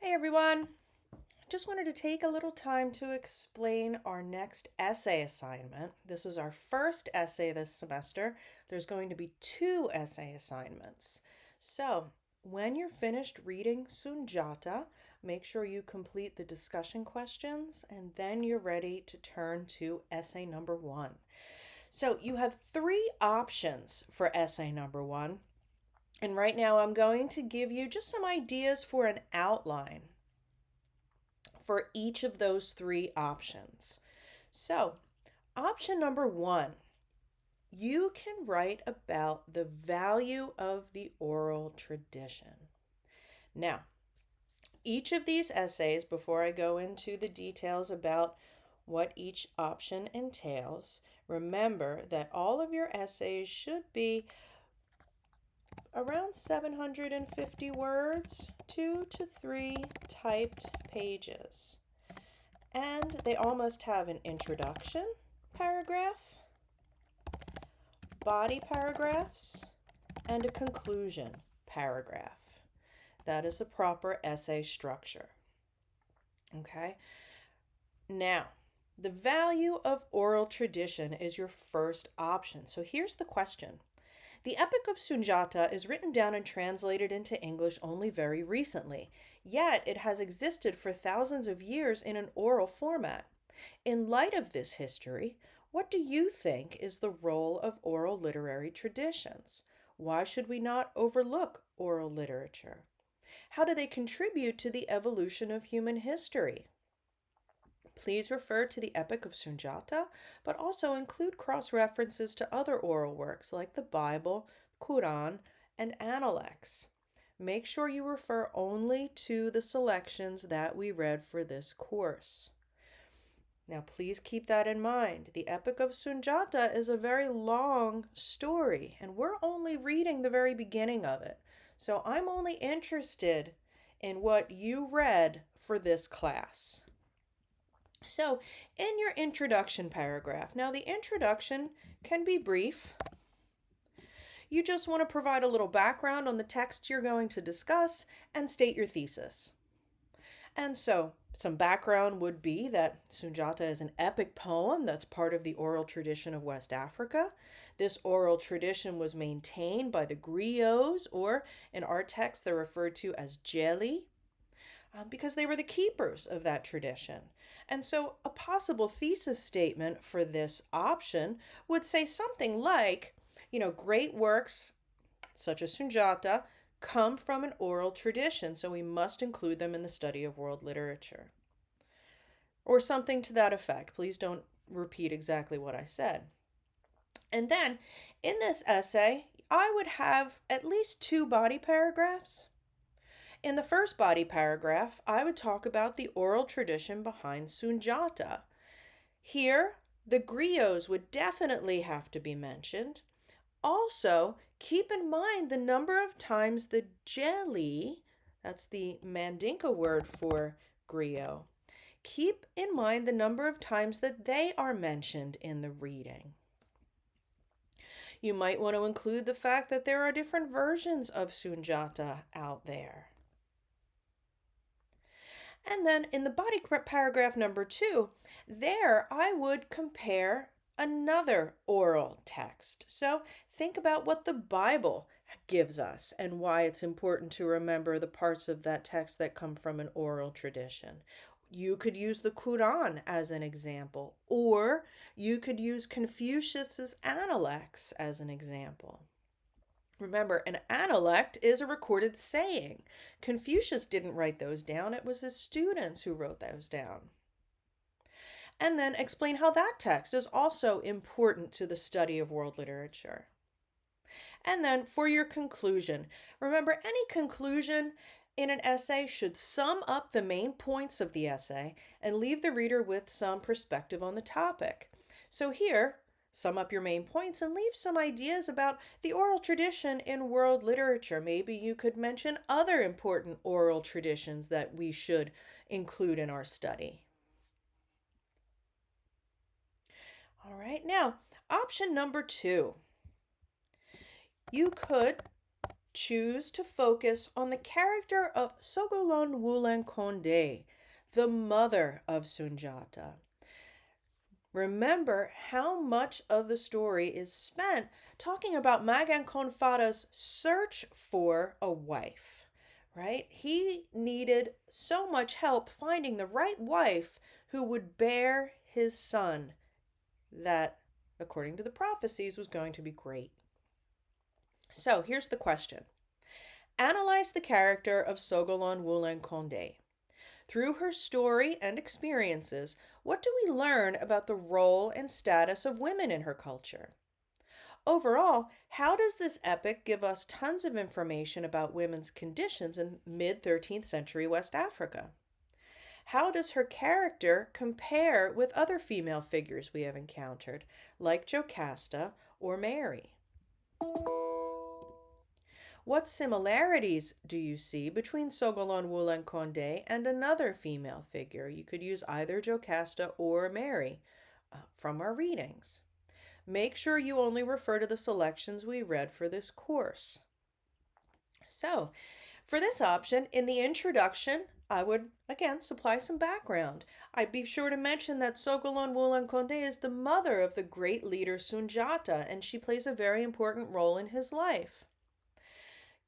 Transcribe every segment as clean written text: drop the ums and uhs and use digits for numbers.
Hey everyone! Just wanted to take a little time to explain our next essay assignment. This is our first essay this semester. There's going to be 2 essay assignments. So, when you're finished reading Sunjata, make sure you complete the discussion questions and then you're ready to turn to essay number 1. So, you have 3 options for essay number 1. And right now I'm going to give you just some ideas for an outline for each of those 3 options. So, option number 1, you can write about the value of the oral tradition. Now, each of these essays, before I go into the details about what each option entails, remember that all of your essays should be around 750 words, 2 to 3 typed pages. And they all must have an introduction paragraph, body paragraphs, and a conclusion paragraph. That is a proper essay structure. Okay? Now, the value of oral tradition is your first option. So here's the question. The Epic of Sunjata is written down and translated into English only very recently, yet it has existed for thousands of years in an oral format. In light of this history, what do you think is the role of oral literary traditions? Why should we not overlook oral literature? How do they contribute to the evolution of human history? Please refer to the Epic of Sunjata, but also include cross-references to other oral works like the Bible, Quran, and Analects. Make sure you refer only to the selections that we read for this course. Now, please keep that in mind. The Epic of Sunjata is a very long story, and we're only reading the very beginning of it. So I'm only interested in what you read for this class. So, in your introduction paragraph, now the introduction can be brief. You just want to provide a little background on the text you're going to discuss and state your thesis. And so, some background would be that Sunjata is an epic poem that's part of the oral tradition of West Africa. This oral tradition was maintained by the griots, or in our text they're referred to as jeli, because they were the keepers of that tradition. And so a possible thesis statement for this option would say something like, great works such as Sunjata come from an oral tradition, so we must include them in the study of world literature. Or something to that effect. Please don't repeat exactly what I said. And then in this essay, I would have at least 2 body paragraphs. In the first body paragraph, I would talk about the oral tradition behind Sunjata. Here, the griots would definitely have to be mentioned. Also, keep in mind the number of times the jeli, that's the Mandinka word for griot, keep in mind the number of times that they are mentioned in the reading. You might want to include the fact that there are different versions of Sunjata out there. And then in the body paragraph number 2, there I would compare another oral text. So think about what the Bible gives us and why it's important to remember the parts of that text that come from an oral tradition. You could use the Quran as an example, or you could use Confucius's Analects as an example. Remember, an analect is a recorded saying. Confucius didn't write those down, it was his students who wrote those down. And then explain how that text is also important to the study of world literature. And then for your conclusion, remember any conclusion in an essay should sum up the main points of the essay and leave the reader with some perspective on the topic. So here, sum up your main points and leave some ideas about the oral tradition in world literature. Maybe you could mention other important oral traditions that we should include in our study. All right, now, option number 2. You could choose to focus on the character of Sogolon Wulan Konde, the mother of Sunjata. Remember how much of the story is spent talking about Magan Konfada's search for a wife, right? He needed so much help finding the right wife who would bear his son, that, according to the prophecies, was going to be great. So here's the question. Analyze the character of Sogolon Wulan Konde. Through her story and experiences, what do we learn about the role and status of women in her culture? Overall, how does this epic give us tons of information about women's conditions in mid 13th century West Africa? How does her character compare with other female figures we have encountered, like Jocasta or Mary? What similarities do you see between Sogolon Wulan Konde and another female figure? You could use either Jocasta or Mary from our readings. Make sure you only refer to the selections we read for this course. So, for this option, in the introduction, I would again supply some background. I'd be sure to mention that Sogolon Wulan Konde is the mother of the great leader Sunjata, and she plays a very important role in his life.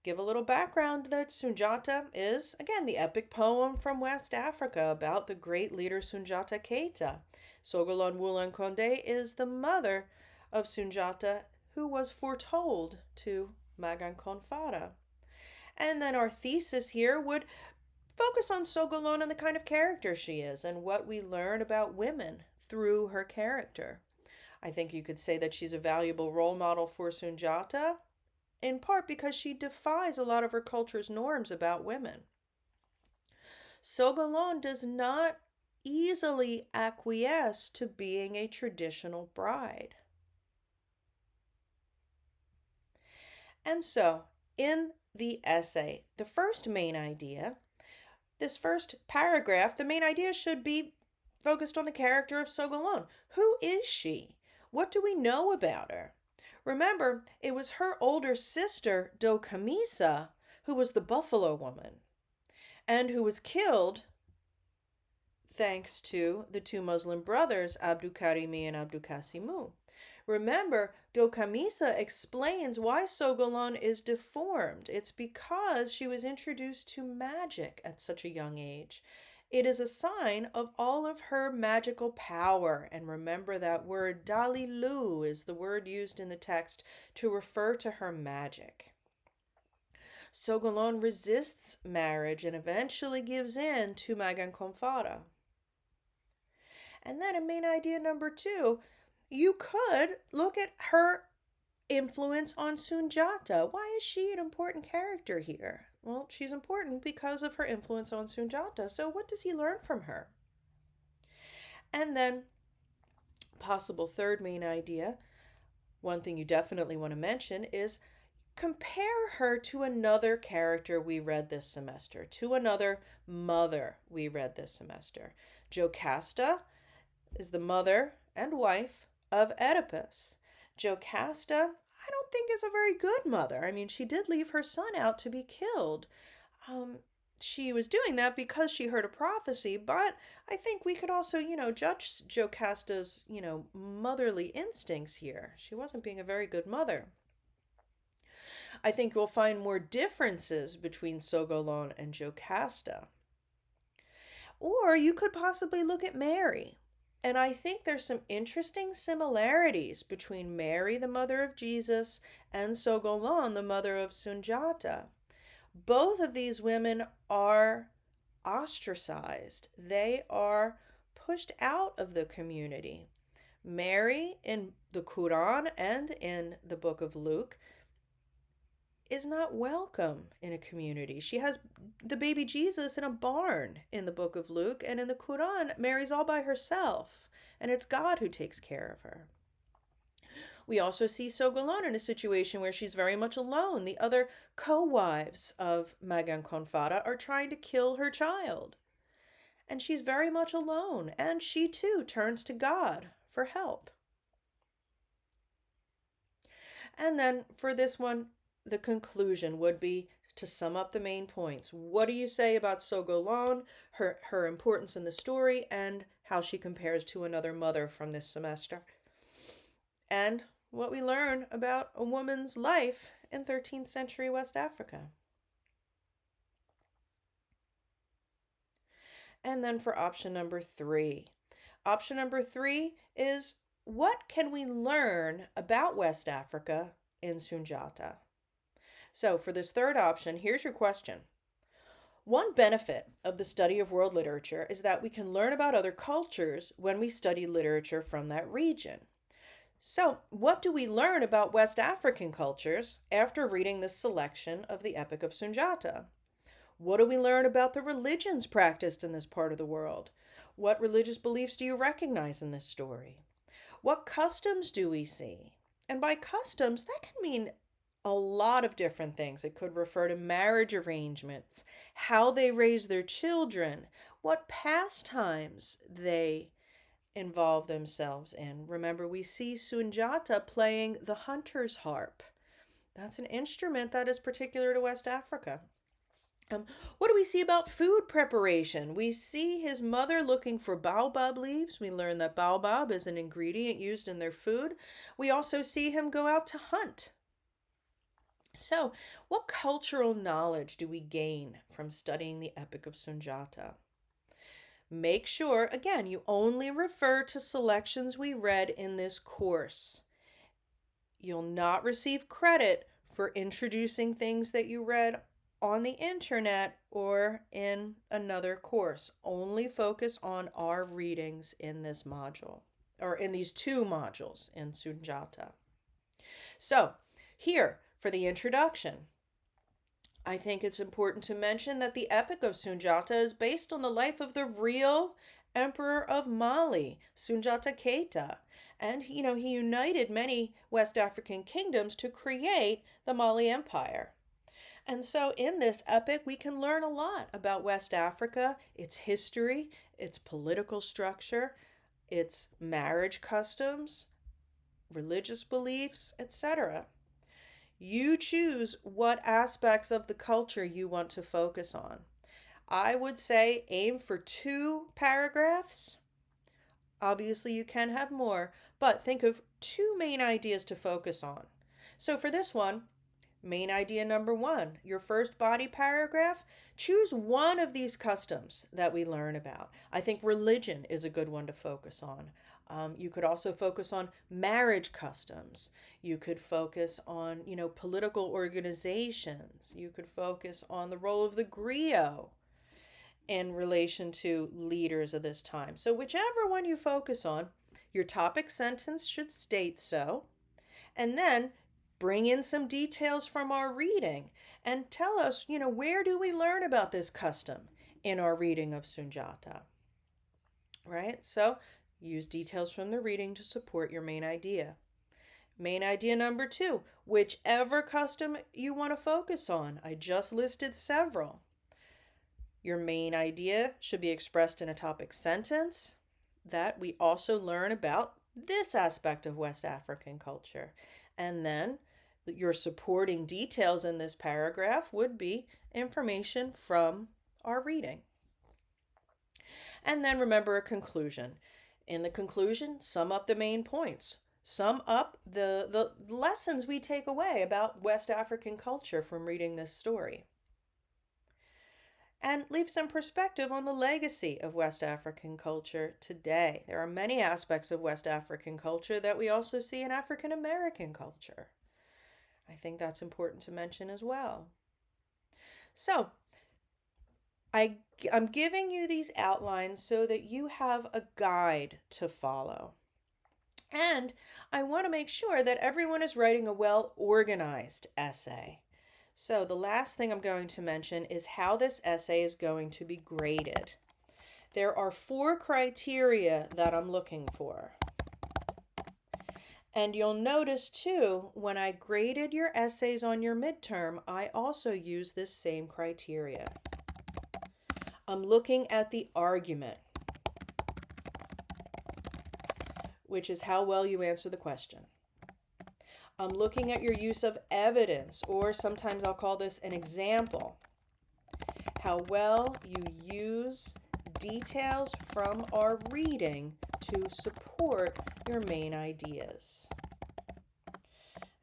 Give a little background that Sunjata is, again, the epic poem from West Africa about the great leader Sunjata Keita. Sogolon Wulan Konde is the mother of Sunjata, who was foretold to Magan Konfada. And then our thesis here would focus on Sogolon and the kind of character she is and what we learn about women through her character. I think you could say that she's a valuable role model for Sunjata, in part because she defies a lot of her culture's norms about women. Sogolon does not easily acquiesce to being a traditional bride. And so, in the essay, the first main idea, this first paragraph, the main idea should be focused on the character of Sogolon. Who is she? What do we know about her? Remember, it was her older sister, Dokamisa, who was the buffalo woman, and who was killed thanks to the two Muslim brothers, Abdukarimi and Abdukasimu. Remember, Dokamisa explains why Sogolon is deformed. It's because she was introduced to magic at such a young age. It is a sign of all of her magical power. And remember that word Dalilu is the word used in the text to refer to her magic. Sogolon resists marriage and eventually gives in to Magan Konfada. And then in main idea number 2, you could look at her influence on Sunjata. Why is she an important character here? Well, she's important because of her influence on Sunjata. So what does he learn from her? And then, possible third main idea, one thing you definitely want to mention is compare her to another character we read this semester, to another mother we read this semester. Jocasta is the mother and wife of Oedipus. Jocasta, I don't think, is a very good mother. I mean, she did leave her son out to be killed. She was doing that because she heard a prophecy, but I think we could also, judge Jocasta's, motherly instincts here. She wasn't being a very good mother. I think we'll find more differences between Sogolon and Jocasta. Or you could possibly look at Mary. And I think there's some interesting similarities between Mary, the mother of Jesus, and Sogolon, the mother of Sunjata. Both of these women are ostracized. They are pushed out of the community. Mary, in the Quran and in the book of Luke, is not welcome in a community. She has the baby Jesus in a barn in the book of Luke, and in the Quran, Mary's all by herself, and it's God who takes care of her. We also see Sogolon in a situation where she's very much alone. The other co-wives of Magan Konfada are trying to kill her child, and she's very much alone, and she too turns to God for help. And then for this one, the conclusion would be to sum up the main points. What do you say about Sogolon, her importance in the story, and how she compares to another mother from this semester? And what we learn about a woman's life in 13th century West Africa. And then for option number 3. Option number 3 is, what can we learn about West Africa in Sunjata? So for this third option, here's your question. One benefit of the study of world literature is that we can learn about other cultures when we study literature from that region. So, what do we learn about West African cultures after reading this selection of the Epic of Sunjata? What do we learn about the religions practiced in this part of the world? What religious beliefs do you recognize in this story? What customs do we see? And by customs, that can mean a lot of different things. It could refer to marriage arrangements, how they raise their children, what pastimes they involve themselves in. Remember, we see Sunjata playing the hunter's harp. That's an instrument that is particular to West Africa. What do we see about food preparation? We see his mother looking for baobab leaves. We learn that baobab is an ingredient used in their food. We also see him go out to hunt. So, what cultural knowledge do we gain from studying the Epic of Sunjata? Make sure, again, you only refer to selections we read in this course. You'll not receive credit for introducing things that you read on the internet or in another course. Only focus on our readings in this module, or in these 2 modules in Sunjata. So, here for the introduction, I think it's important to mention that the Epic of Sunjata is based on the life of the real Emperor of Mali, Sunjata Keita. And, he united many West African kingdoms to create the Mali Empire. And so in this epic, we can learn a lot about West Africa, its history, its political structure, its marriage customs, religious beliefs, etc. You choose what aspects of the culture you want to focus on. I would say aim for 2 paragraphs. Obviously, you can have more, but think of 2 main ideas to focus on. So for this one, main idea number 1, your first body paragraph, choose one of these customs that we learn about. I think religion is a good one to focus on. You could also focus on marriage customs. You could focus on, political organizations. You could focus on the role of the griot in relation to leaders of this time. So whichever one you focus on, your topic sentence should state so. And then bring in some details from our reading and tell us, where do we learn about this custom in our reading of Sunjata? Right? So use details from the reading to support your main idea. Main idea number 2, whichever custom you want to focus on. I just listed several. Your main idea should be expressed in a topic sentence that we also learn about this aspect of West African culture. And then your supporting details in this paragraph would be information from our reading. And then remember a conclusion. In the conclusion, sum up the main points. Sum up the lessons we take away about West African culture from reading this story. And leave some perspective on the legacy of West African culture today. There are many aspects of West African culture that we also see in African American culture. I think that's important to mention as well. So, I'm giving you these outlines so that you have a guide to follow. And I want to make sure that everyone is writing a well-organized essay. So the last thing I'm going to mention is how this essay is going to be graded. There are 4 criteria that I'm looking for. And you'll notice too, when I graded your essays on your midterm, I also use this same criteria. I'm looking at the argument, which is how well you answer the question. I'm looking at your use of evidence, or sometimes I'll call this an example. How well you use details from our reading to support your main ideas.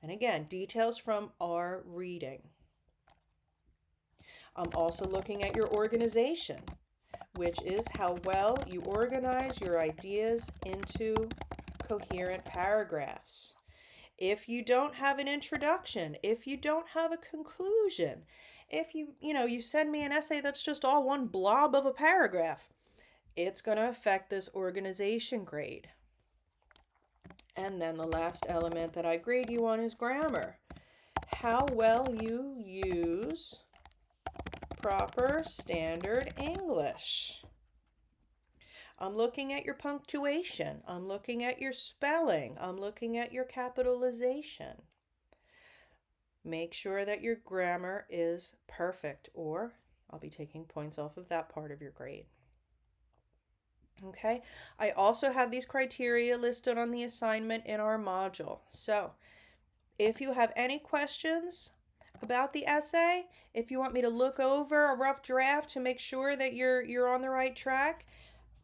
And again, details from our reading. I'm also looking at your organization, which is how well you organize your ideas into coherent paragraphs. If you don't have an introduction, if you don't have a conclusion, if you send me an essay that's just all one blob of a paragraph, it's going to affect this organization grade. And then the last element that I grade you on is grammar. How well you use proper standard English. I'm looking at your punctuation. I'm looking at your spelling. I'm looking at your capitalization. Make sure that your grammar is perfect, or I'll be taking points off of that part of your grade. Okay, I also have these criteria listed on the assignment in our module. So if you have any questions about the essay, if you want me to look over a rough draft to make sure that you're on the right track,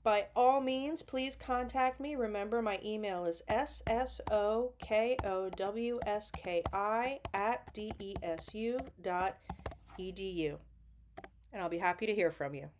by all means, please contact me. Remember, my email is ssokowski@desu.edu, and I'll be happy to hear from you.